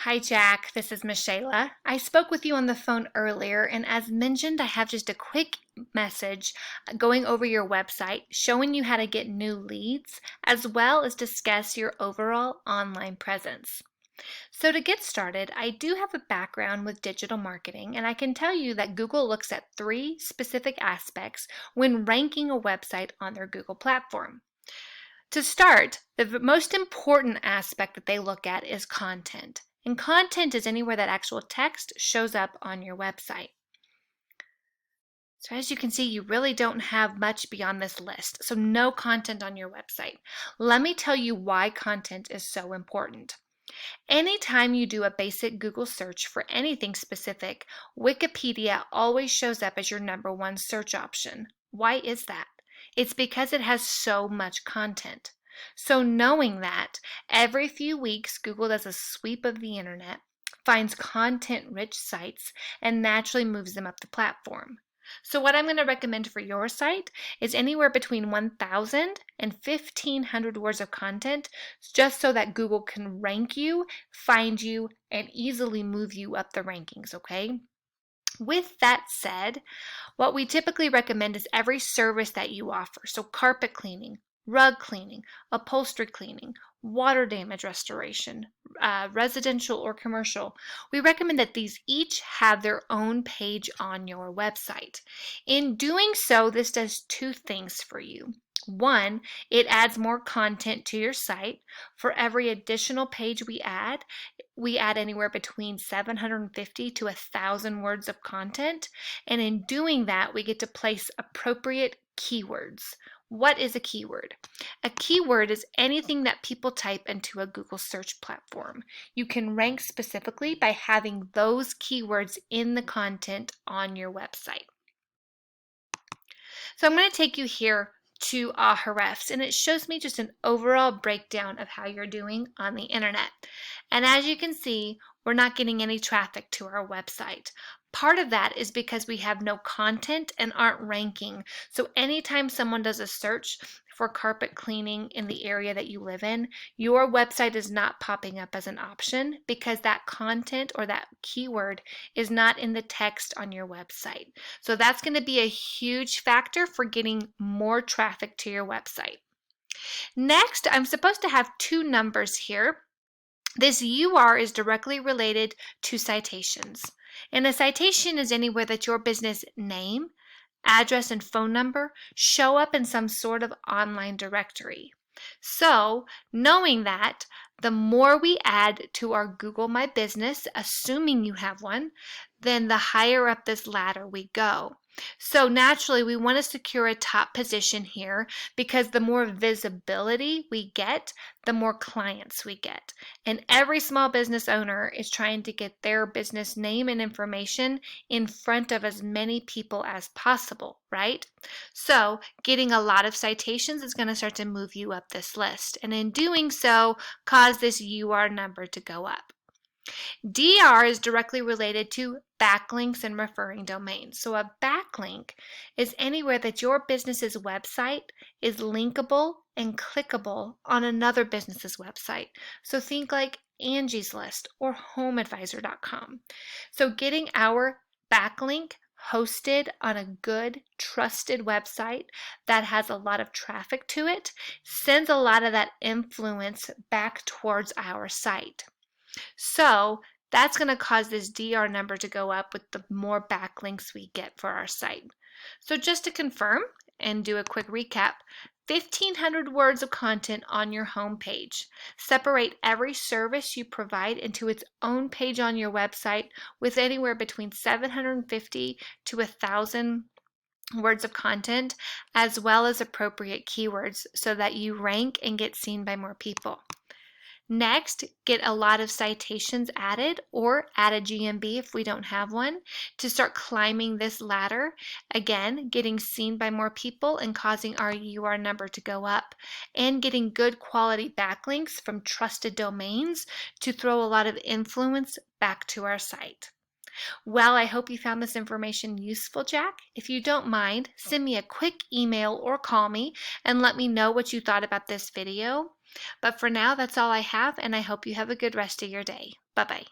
Hi, Jack. This is Michaela. I spoke with you on the phone earlier, and as mentioned, I have just a quick message going over your website, showing you how to get new leads, as well as discuss your overall online presence. So to get started, I do have a background with digital marketing, and I can tell you that Google looks at three specific aspects when ranking a website on their Google platform. To start, the most important aspect that they look at is content. And content is anywhere that actual text shows up on your website. So as you can see, you really don't have much beyond this list. So no content on your website. Let me tell you why content is so important. Anytime you do a basic Google search for anything specific, Wikipedia always shows up as your #1 search option. Why is that? It's because it has so much content. So knowing that, every few weeks Google does a sweep of the internet, finds content-rich sites, and naturally moves them up the platform. So what I'm going to recommend for your site is anywhere between 1,000 and 1,500 words of content, just so that Google can rank you, find you, and easily move you up the rankings, okay? With that said, what we typically recommend is every service that you offer. So carpet cleaning, rug cleaning, upholstery cleaning, water damage restoration, residential or commercial. We recommend that these each have their own page on your website. In doing so, this does two things for you. One, it adds more content to your site. For every additional page we add anywhere between 750 to 1,000 words of content. And in doing that, we get to place appropriate keywords. What is a keyword? A keyword is anything that people type into a Google search platform. You can rank specifically by having those keywords in the content on your website. So I'm going to take you here to Ahrefs, and it shows me just an overall breakdown of how you're doing on the internet. And as you can see, we're not getting any traffic to our website. Part of that is because we have no content and aren't ranking. So anytime someone does a search for carpet cleaning in the area that you live in, your website is not popping up as an option because that content or that keyword is not in the text on your website. So that's going to be a huge factor for getting more traffic to your website. Next, I'm supposed to have two numbers here. This UR is directly related to citations. And a citation is anywhere that your business name, address, and phone number show up in some sort of online directory. So, knowing that, the more we add to our Google My Business, assuming you have one, then the higher up this ladder we go. So naturally, we want to secure a top position here because the more visibility we get, the more clients we get. And every small business owner is trying to get their business name and information in front of as many people as possible, right? So getting a lot of citations is going to start to move you up this list. And in doing so, cause this UR number to go up. DR is directly related to backlinks and referring domains. So a backlink is anywhere that your business's website is linkable and clickable on another business's website. So think like Angie's List or HomeAdvisor.com. So getting our backlink hosted on a good, trusted website that has a lot of traffic to it sends a lot of that influence back towards our site. So that's going to cause this DR number to go up with the more backlinks we get for our site. So just to confirm and do a quick recap, 1,500 words of content on your home page. Separate every service you provide into its own page on your website with anywhere between 750 to 1,000 words of content, as well as appropriate keywords so that you rank and get seen by more people. Next, get a lot of citations added or add a GMB if we don't have one to start climbing this ladder. Again, getting seen by more people and causing our UR number to go up, and getting good quality backlinks from trusted domains to throw a lot of influence back to our site. Well, I hope you found this information useful, Jack. If you don't mind, send me a quick email or call me and let me know what you thought about this video. But for now, that's all I have, and I hope you have a good rest of your day. Bye bye.